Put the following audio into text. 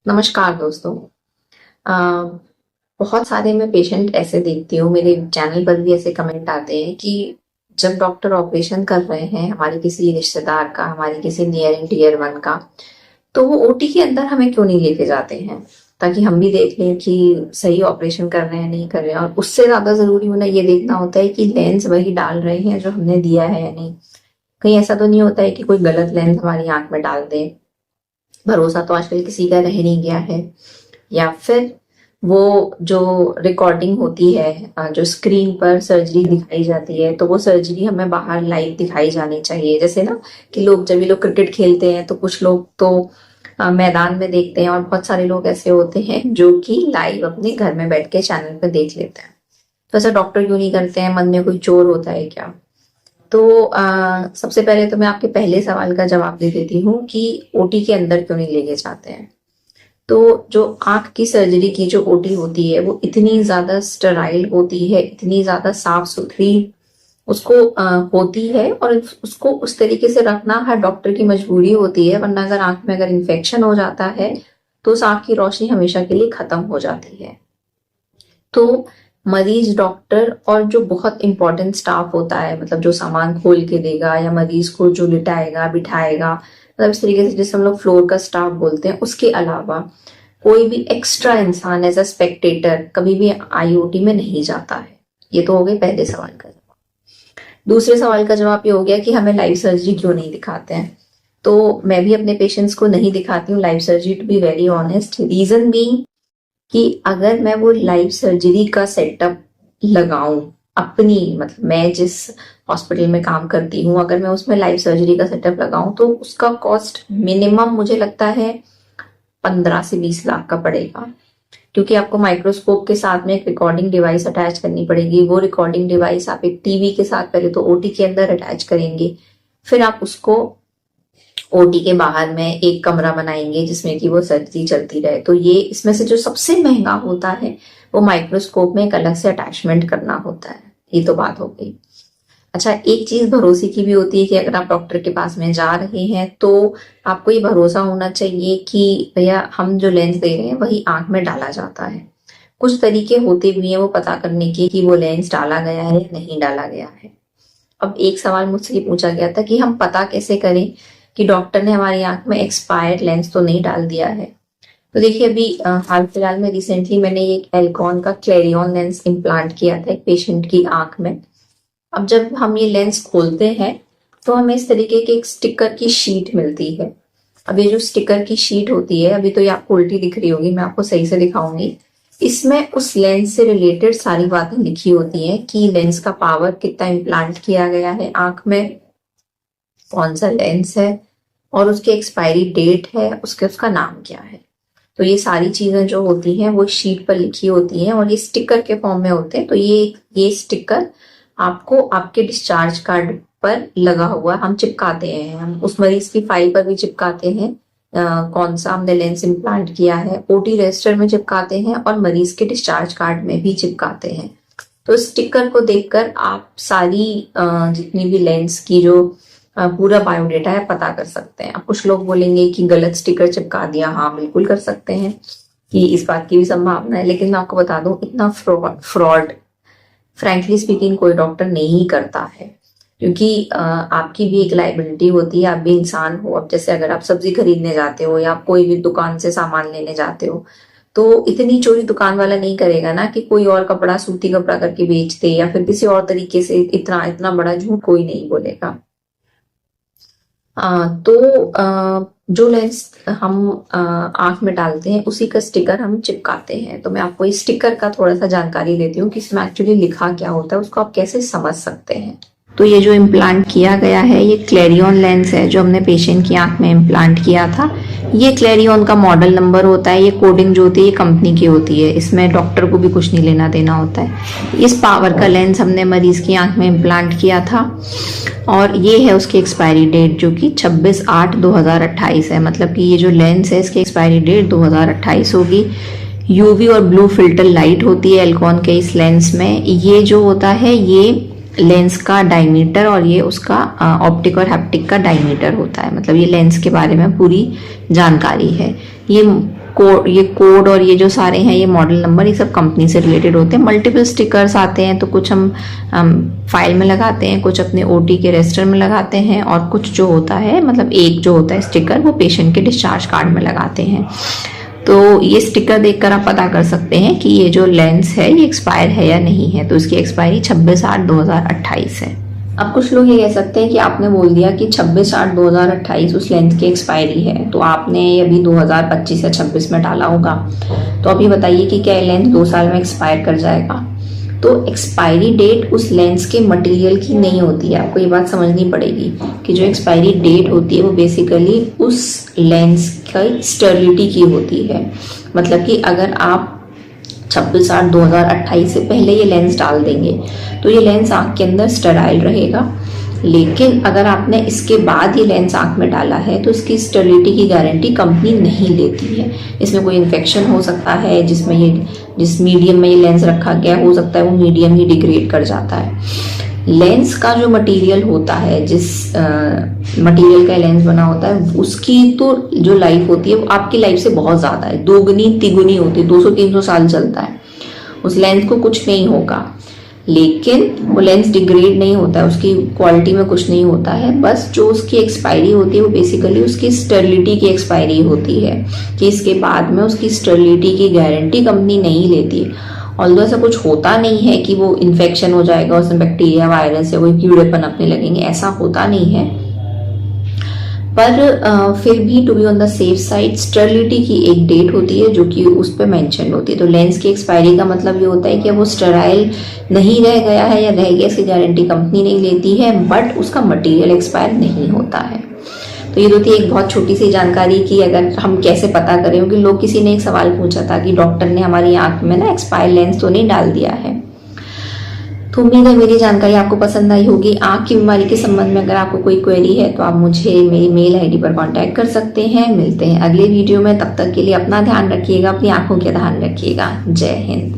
नमस्कार दोस्तों। अ, बहुत सारे मैं पेशेंट ऐसे देखती हूँ, मेरे चैनल पर भी ऐसे कमेंट आते हैं कि जब डॉक्टर ऑपरेशन कर रहे हैं हमारे किसी रिश्तेदार का, हमारे किसी नियर एंड डियर वन का, तो वो ओटी के अंदर हमें क्यों नहीं लेके जाते हैं ताकि हम भी देख लें कि सही ऑपरेशन कर रहे हैं नहीं कर रहे हैं। और उससे ज्यादा जरूरी होना ये देखना होता है कि लेंस वही डाल रहे हैं जो हमने दिया है या नहीं। कहीं ऐसा तो नहीं होता है कि कोई गलत लेंस हमारी आंख में डाल दे। भरोसा तो आजकल किसी का रह नहीं गया है। या फिर वो जो रिकॉर्डिंग होती है, जो स्क्रीन पर सर्जरी दिखाई जाती है, तो वो सर्जरी हमें बाहर लाइव दिखाई जानी चाहिए। जैसे ना कि जब ये लोग क्रिकेट खेलते हैं तो कुछ लोग तो मैदान में देखते हैं, और बहुत सारे लोग ऐसे होते हैं जो कि लाइव अपने घर में बैठ के चैनल पर देख लेते हैं। तो ऐसा डॉक्टर क्यों नहीं करते हैं? मन में कोई चोर होता है क्या? तो सबसे पहले तो मैं आपके पहले सवाल का जवाब दे देती हूँ कि ओटी के अंदर क्यों नहीं लेके जाते हैं। तो जो आंख की सर्जरी की जो ओटी होती है वो इतनी ज्यादा स्टेराइल होती है, इतनी ज्यादा साफ सुथरी उसको होती है, और उसको उस तरीके से रखना हर डॉक्टर की मजबूरी होती है। वरना अगर आंख में अगर इन्फेक्शन हो जाता है तो उस आंख की रोशनी हमेशा के लिए खत्म हो जाती है। तो मरीज, डॉक्टर और जो बहुत इंपॉर्टेंट स्टाफ होता है, मतलब जो सामान खोल के देगा या मरीज को जो लिटाएगा बिठाएगा, मतलब इस तरीके से जिसे हम लोग फ्लोर का स्टाफ बोलते हैं, उसके अलावा कोई भी एक्स्ट्रा इंसान एज अ स्पेक्टेटर कभी भी आईओटी में नहीं जाता है। ये तो हो गए पहले सवाल का जवाब। दूसरे सवाल का जवाब ये हो गया कि हमें लाइव सर्जरी क्यों नहीं दिखाते हैं। तो मैं भी अपने पेशेंट्स को नहीं दिखाती हूँ live surgery, to be very honest. Reason being कि अगर मैं वो लाइव सर्जरी का सेटअप लगाऊं अपनी, मतलब मैं जिस हॉस्पिटल में काम करती हूँ, अगर मैं उसमें लाइव सर्जरी का सेटअप लगाऊं तो उसका कॉस्ट मिनिमम मुझे लगता है 15 से 20 लाख का पड़ेगा। क्योंकि आपको माइक्रोस्कोप के साथ में एक रिकॉर्डिंग डिवाइस अटैच करनी पड़ेगी। वो रिकॉर्डिंग डिवाइस आप एक टीवी के साथ पहले तो ओटी के अंदर अटैच करेंगे, फिर आप उसको ओटी के बाहर में एक कमरा बनाएंगे जिसमें कि वो सर्जरी चलती रहे। तो ये इसमें से जो सबसे महंगा होता है वो माइक्रोस्कोप में एक अलग से अटैचमेंट करना होता है। ये तो बात हो गई। अच्छा, एक चीज भरोसे की भी होती है कि अगर आप डॉक्टर के पास में जा रहे हैं तो आपको ये भरोसा होना चाहिए कि भैया हम जो लेंस दे रहे हैं वही आंख में डाला जाता है। कुछ तरीके होते भी हैं वो पता करने के कि वो लेंस डाला गया है या नहीं डाला गया है। अब एक सवाल मुझसे ये पूछा गया था कि हम पता कैसे करें कि डॉक्टर ने हमारी आंख में एक्सपायर्ड लेंस तो नहीं डाल दिया है। तो देखिए, अभी हाल फिलहाल में रिसेंटली मैंने एक एल्कॉन का क्लेरियन लेंस इम्प्लांट किया था एक पेशेंट की आंख में। अब जब हम ये लेंस खोलते हैं तो हमें इस तरीके की एक स्टिकर की शीट मिलती है। अब ये जो स्टिकर की शीट होती है, अभी तो ये आपको उल्टी दिख रही होगी, मैं आपको सही से दिखाऊंगी। इसमें उस लेंस से रिलेटेड सारी बातें लिखी होती हैं कि लेंस का पावर कितना इम्प्लांट किया गया है आंख में, कौन सा लेंस है, और उसकी एक्सपायरी डेट है, उसका नाम क्या है। तो ये सारी चीजें जो होती हैं वो शीट पर लिखी होती हैं और ये स्टिकर के फॉर्म में होते हैं। तो ये स्टिकर आपको आपके डिस्चार्ज कार्ड पर लगा हुआ हम चिपकाते हैं। हम उस मरीज की फाइल पर भी चिपकाते हैं कौन सा हमने लेंस इम्प्लांट किया है, ओटी रजिस्टर में चिपकाते हैं और मरीज के डिस्चार्ज कार्ड में भी चिपकाते हैं। तो स्टिकर को देखकर आप सारी जितनी भी लेंस की जो पूरा बायोडेटा है पता कर सकते हैं। अब कुछ लोग बोलेंगे कि गलत स्टिकर चिपका दिया। हाँ, बिल्कुल कर सकते हैं, कि इस बात की भी संभावना है। लेकिन मैं आपको बता दूं, इतना फ्रॉड फ्रैंकली स्पीकिंग कोई डॉक्टर नहीं करता है। क्योंकि आपकी भी एक लाइबिलिटी होती है, आप भी इंसान हो। अब जैसे अगर आप सब्जी खरीदने जाते हो या आप कोई भी दुकान से सामान लेने जाते हो, तो इतनी चोरी दुकान वाला नहीं करेगा ना कि कोई और कपड़ा सूती कपड़ा करके बेच दे, या फिर किसी और तरीके से इतना इतना बड़ा झूठ कोई नहीं बोलेगा। जो लेंस हम आंख में डालते हैं उसी का स्टिकर हम चिपकाते हैं। तो मैं आपको इस स्टिकर का थोड़ा सा जानकारी देती हूँ कि इसमें एक्चुअली लिखा क्या होता है, उसको आप कैसे समझ सकते हैं। तो ये जो इम्प्लांट किया गया है ये क्लेरियन लेंस है जो हमने पेशेंट की आंख में इम्प्लांट किया था। ये क्लेरियन का मॉडल नंबर होता है। ये कोडिंग जो होती है ये कंपनी की होती है, इसमें डॉक्टर को भी कुछ नहीं लेना देना होता है। इस पावर का लेंस हमने मरीज की आंख में इम्प्लांट किया था और ये है उसकी एक्सपायरी डेट जो कि 26/8/2028 है। मतलब कि ये जो लेंस है इसकी एक्सपायरी डेट 2028 होगी। यूवी और ब्लू फिल्टर लाइट होती है एल्कॉन के इस लेंस में। ये जो होता है ये लेंस का डायमीटर और ये उसका ऑप्टिक और हैप्टिक का डायमीटर होता है। मतलब ये लेंस के बारे में पूरी जानकारी है। ये ये कोड और ये जो सारे हैं, ये मॉडल नंबर, ये सब कंपनी से रिलेटेड होते हैं। मल्टीपल स्टिकर्स आते हैं, तो कुछ हम फाइल में लगाते हैं, कुछ अपने ओटी के रजिस्टर में लगाते हैं, और कुछ जो होता है, मतलब एक जो होता है स्टिकर, वो पेशेंट के डिस्चार्ज कार्ड में लगाते हैं। तो ये स्टिकर देखकर आप पता कर सकते हैं कि ये जो लेंस है ये एक्सपायर है या नहीं है। तो इसकी एक्सपायरी 26/8/2028 है। अब कुछ लोग ये कह सकते हैं कि आपने बोल दिया कि 26/8/2028 उस लेंस की एक्सपायरी है, तो आपने अभी 2025 या 26 में डाला होगा, तो अभी बताइए कि क्या ये लेंस 2 साल में एक्सपायर कर जाएगा? तो एक्सपायरी डेट उस लेंस के मटेरियल की नहीं होती है। आपको ये बात समझनी पड़ेगी कि जो एक्सपायरी डेट होती है वो बेसिकली उस लेंस की स्टेरिलिटी की होती है। मतलब कि अगर आप 26/8/2028 से पहले ये लेंस डाल देंगे तो ये लेंस आँख के अंदर स्टेराइल रहेगा, लेकिन अगर आपने इसके बाद ये लेंस आँख में डाला है तो इसकी स्टेरिलिटी की गारंटी कंपनी नहीं लेती है। इसमें कोई इन्फेक्शन हो सकता है, जिस मीडियम में ये लेंस रखा गया हो सकता है वो मीडियम ही डिग्रेड कर जाता है। लेंस का जो मटेरियल होता है, जिस मटेरियल का लेंस बना होता है, उसकी तो जो लाइफ होती है वो आपकी लाइफ से बहुत ज़्यादा है, 2 3 होती है, 200-300 साल चलता है। उस लेंस को कुछ नहीं होगा, लेकिन वो लेंस डिग्रेड नहीं होता है, उसकी क्वालिटी में कुछ नहीं होता है। बस जो उसकी एक्सपायरी होती है वो बेसिकली उसकी स्टेरिलिटी की एक्सपायरी होती है, कि इसके बाद में उसकी स्टेरिलिटी की गारंटी कंपनी नहीं लेती। ऑल्दो ऐसा कुछ होता नहीं है कि वो इन्फेक्शन हो जाएगा, उसमें बैक्टीरिया, वायरस या कोई कीड़ेपन अपने लगेंगे, ऐसा होता नहीं है। पर फिर भी to be on the safe side sterility की एक डेट होती है जो कि उस पर मेंशन होती है। तो लेंस की एक्सपायरी का मतलब ये होता है कि वो स्टेराइल नहीं रह गया है या रह गया, इसकी गारंटी कंपनी नहीं लेती है, बट उसका मटेरियल एक्सपायर नहीं होता है। तो ये तो थी एक बहुत छोटी सी जानकारी कि अगर हम कैसे पता करें, क्योंकि लोग, किसी ने एक सवाल पूछा था कि डॉक्टर ने हमारी आंख में ना एक्सपायर लेंस तो नहीं डाल दिया है। तो उम्मीद है मेरी जानकारी आपको पसंद आई होगी। आंख की बीमारी के संबंध में अगर आपको कोई क्वेरी है तो आप मुझे मेरी मेल आईडी पर कांटेक्ट कर सकते हैं। मिलते हैं अगले वीडियो में, तब तक के लिए अपना ध्यान रखिएगा, अपनी आंखों का ध्यान रखिएगा। जय हिंद।